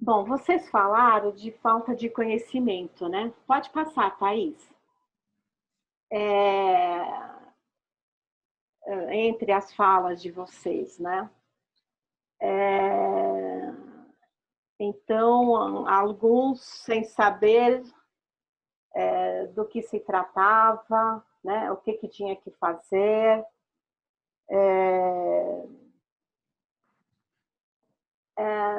Bom, vocês falaram de falta de conhecimento, né? Pode passar, Thaís. É, entre as falas de vocês, né? É, então, alguns sem saber do que se tratava, né? O que tinha que fazer.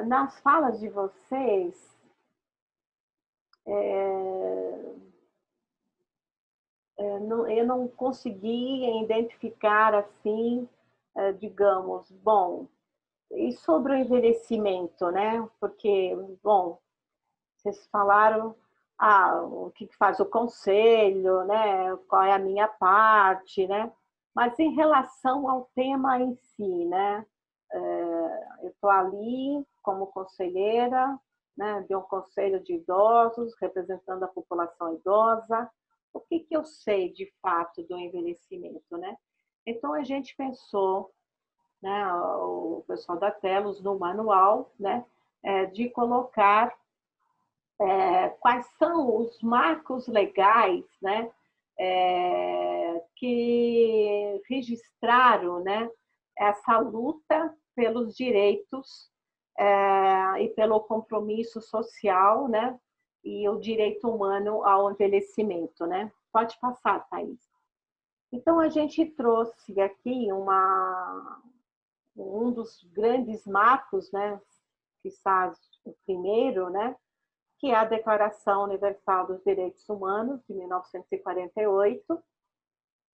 Nas falas de vocês, eu não consegui identificar assim, digamos, bom, e sobre o envelhecimento, né? Porque, bom, vocês falaram o que faz o conselho, né? Qual é a minha parte, né? Mas em relação ao tema em si, né? Eu estou ali como conselheira, né, de um conselho de idosos, representando a população idosa. O que eu sei de fato do envelhecimento, né? Então a gente pensou, né, o pessoal da Telos no manual, né, de colocar quais são os marcos legais, né, que registraram, né, essa luta pelos direitos e pelo compromisso social, né, e o direito humano ao envelhecimento, né? Pode passar, Thaís. Então a gente trouxe aqui um dos grandes marcos, né, que faz o primeiro, né, que é a Declaração Universal dos Direitos Humanos, de 1948.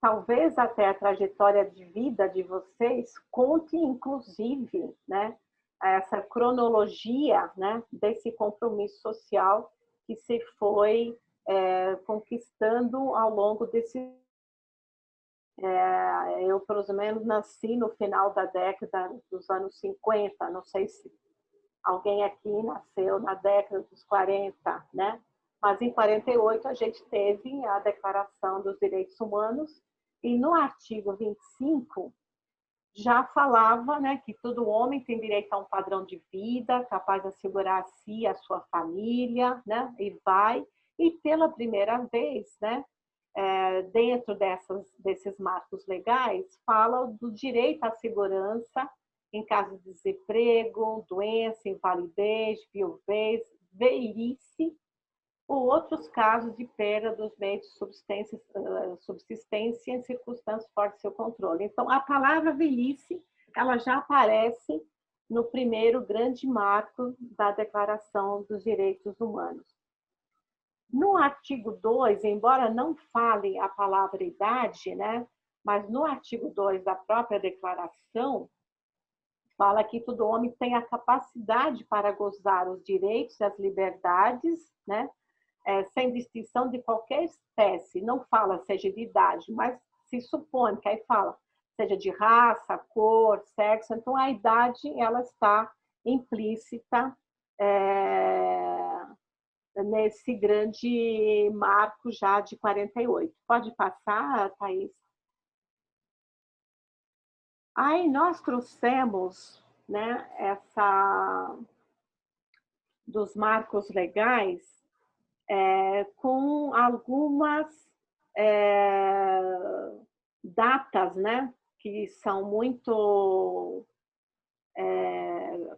Talvez até a trajetória de vida de vocês conte, inclusive, né, essa cronologia, né, desse compromisso social que se foi conquistando ao longo desse. Eu, pelo menos, nasci no final da década dos anos 50, não sei se alguém aqui nasceu na década dos 40, né? Mas em 48 a gente teve a Declaração dos Direitos Humanos e no artigo 25 já falava, né, que todo homem tem direito a um padrão de vida capaz de assegurar a si, a sua família, né? E pela primeira vez, né, dentro desses marcos legais, fala do direito à segurança em caso de desemprego, doença, invalidez, viuvez, velhice ou outros casos de perda dos meios de subsistência em circunstâncias fora de seu controle. Então, a palavra velhice, ela já aparece no primeiro grande marco da Declaração dos Direitos Humanos. No artigo 2, embora não fale a palavra idade, né, mas no artigo 2 da própria declaração, fala que todo homem tem a capacidade para gozar os direitos e as liberdades, né, sem distinção de qualquer espécie. Não fala seja de idade, mas se supõe que aí fala seja de raça, cor, sexo. Então a idade ela está implícita nesse grande marco já de 48. Pode passar, Thaís? Aí nós trouxemos, né, essa dos marcos legais com algumas é, datas, né, que são muito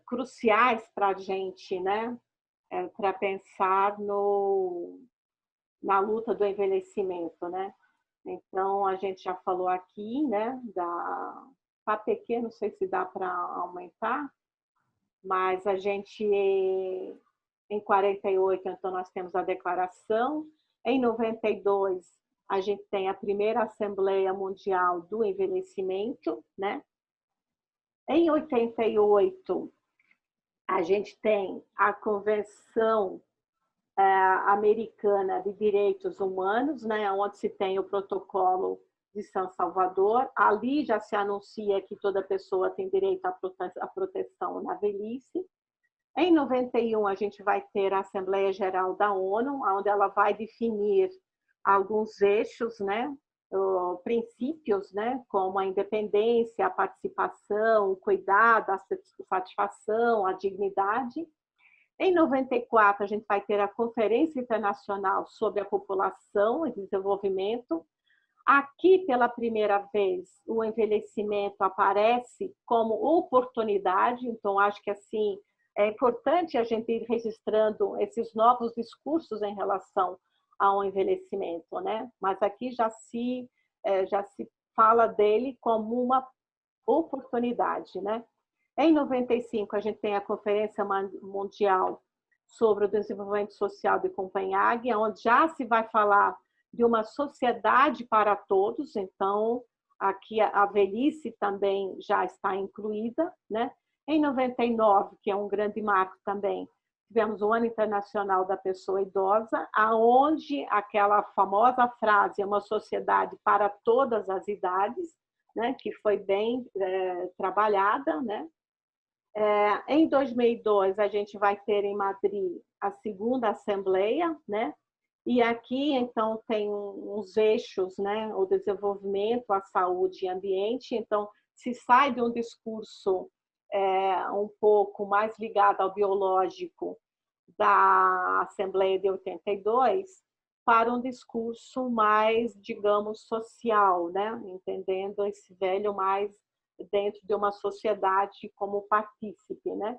cruciais para a gente, né, para pensar na luta do envelhecimento, né? Então, a gente já falou aqui, né, tá pequeno, não sei se dá para aumentar, mas a gente, em 48, então, nós temos a declaração, em 92, a gente tem a primeira Assembleia Mundial do Envelhecimento, né? Em 88, a gente tem a Convenção Americana de Direitos Humanos, né, onde se tem o protocolo de São Salvador. Ali já se anuncia que toda pessoa tem direito à proteção na velhice. Em 91, a gente vai ter a Assembleia Geral da ONU, onde ela vai definir alguns eixos, né, princípios, né, como a independência, a participação, o cuidado, a satisfação, a dignidade. Em 94, a gente vai ter a Conferência Internacional sobre a População e Desenvolvimento. Aqui, pela primeira vez, o envelhecimento aparece como oportunidade, então acho que assim é importante a gente ir registrando esses novos discursos em relação ao envelhecimento, né? Mas aqui já se fala dele como uma oportunidade, né? Em 95, a gente tem a Conferência Mundial sobre o Desenvolvimento Social de Copenhague, onde já se vai falar de uma sociedade para todos, então aqui a velhice também já está incluída, né? Em 99, que é um grande marco também, tivemos o Ano Internacional da Pessoa Idosa, aonde aquela famosa frase, uma sociedade para todas as idades, né, que foi bem trabalhada, né? Em 2002, a gente vai ter em Madrid a segunda Assembleia, né? E aqui, então, tem uns eixos, né? O desenvolvimento, a saúde e ambiente. Então, se sai de um discurso um pouco mais ligado ao biológico da Assembleia de 82 para um discurso mais, digamos, social, né? Entendendo esse velho mais dentro de uma sociedade como partícipe, né?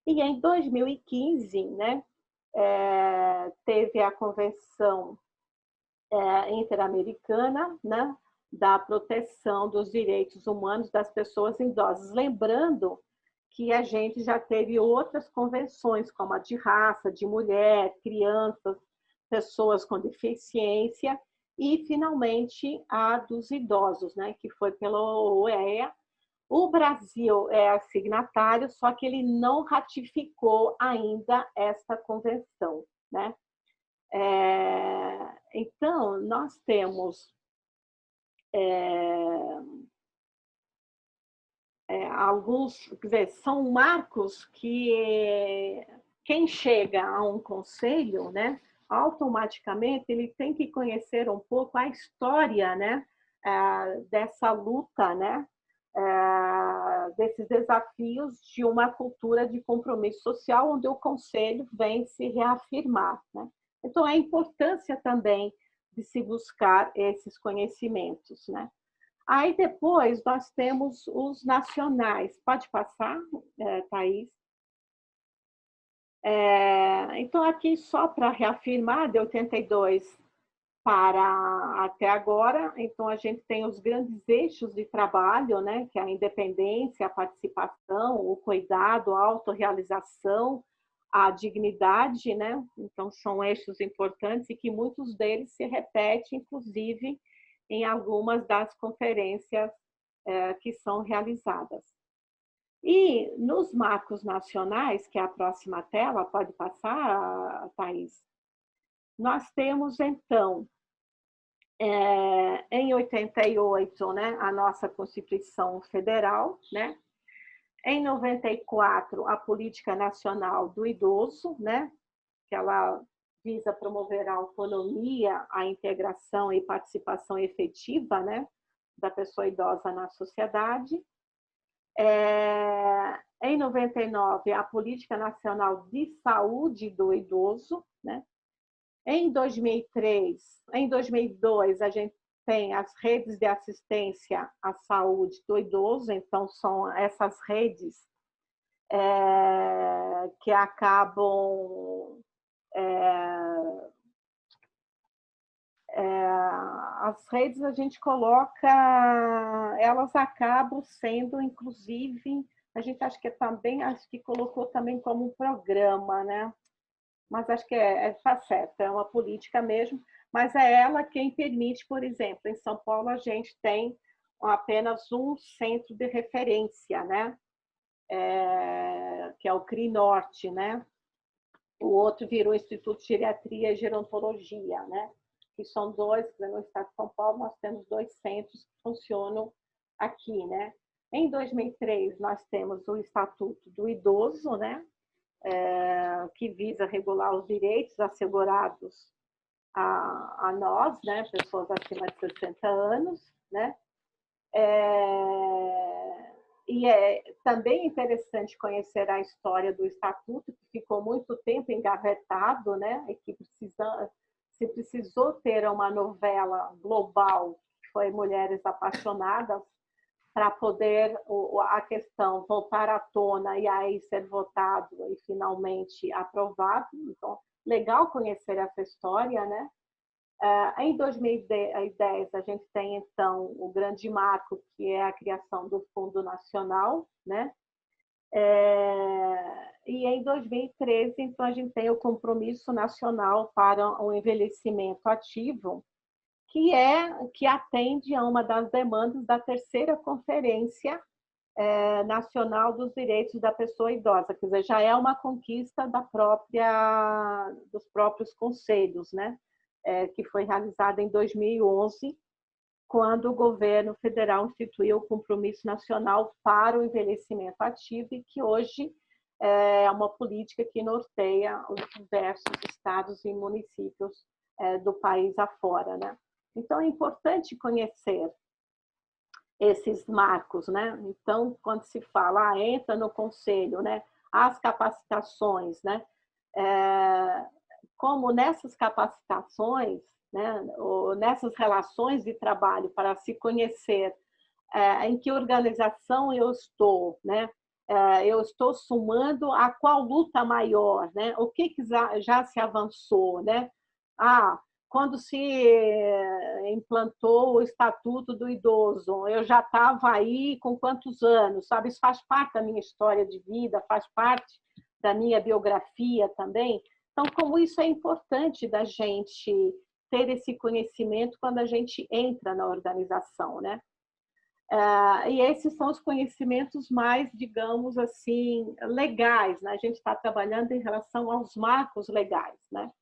E em 2015, né, teve a Convenção Interamericana, né, da proteção dos direitos humanos das pessoas idosas. Lembrando que a gente já teve outras convenções, como a de raça, de mulher, crianças, pessoas com deficiência, e, finalmente, a dos idosos, né, que foi pela OEA. O Brasil é signatário, só que ele não ratificou ainda esta convenção, né? Então, nós temos alguns, quer dizer, são marcos que quem chega a um conselho, né, automaticamente ele tem que conhecer um pouco a história, né, dessa luta, né, desses desafios de uma cultura de compromisso social, onde o conselho vem se reafirmar, né? Então, a importância também de se buscar esses conhecimentos, né? Aí depois nós temos os nacionais. Pode passar, Thaís? Então, aqui só para reafirmar, de 82 para até agora, então a gente tem os grandes eixos de trabalho, né, que é a independência, a participação, o cuidado, a autorrealização, a dignidade, né? Então são eixos importantes e que muitos deles se repetem, inclusive, em algumas das conferências que são realizadas. E nos marcos nacionais, que é a próxima tela, pode passar, Thaís? Nós temos, então, em 88, né, a nossa Constituição Federal, né? Em 94, a Política Nacional do Idoso, né, que ela visa promover a autonomia, a integração e participação efetiva, né, da pessoa idosa na sociedade. Em 99, a Política Nacional de Saúde do Idoso, né? Em 2003, em 2002, a gente tem as redes de assistência à saúde do idoso, então são essas redes que acabam as redes a gente coloca, elas acabam sendo, inclusive, a gente acho que colocou também como um programa, né? Mas acho que tá certo, é uma política mesmo, mas é ela quem permite, por exemplo, em São Paulo a gente tem apenas um centro de referência, né? Que é o CRI Norte, né? O outro virou Instituto de Geriatria e Gerontologia, né? Que são dois, no estado de São Paulo nós temos dois centros que funcionam aqui, né? Em 2003 nós temos o Estatuto do Idoso, né? Que visa regular os direitos assegurados a nós, né, pessoas acima de 60 anos, né? E é também interessante conhecer a história do Estatuto, que ficou muito tempo engavetado, né? E que se precisou ter uma novela global, que foi Mulheres Apaixonadas, para poder a questão voltar à tona e aí ser votado e finalmente aprovado. Então, legal conhecer essa história, né? Em 2010, a gente tem, então, o grande marco, que é a criação do Fundo Nacional, né? E em 2013, então, a gente tem o Compromisso Nacional para o Envelhecimento Ativo, que atende a uma das demandas da terceira Conferência Nacional dos Direitos da Pessoa Idosa, quer dizer, já é uma conquista dos próprios conselhos, né? Que foi realizada em 2011, quando o governo federal instituiu o Compromisso Nacional para o Envelhecimento Ativo, e que hoje é uma política que norteia os diversos estados e municípios do país afora, né? Então, é importante conhecer esses marcos, né? Então, quando se fala, entra no conselho, né? As capacitações, né? Como nessas capacitações, né? Ou nessas relações de trabalho para se conhecer em que organização eu estou, né? Eu estou somando a qual luta maior, né? O que já se avançou, né? Quando se implantou o Estatuto do Idoso, eu já estava aí com quantos anos, sabe? Isso faz parte da minha história de vida, faz parte da minha biografia também. Então, como isso é importante da gente ter esse conhecimento quando a gente entra na organização, né? E esses são os conhecimentos mais, digamos assim, legais, né? A gente está trabalhando em relação aos marcos legais, né?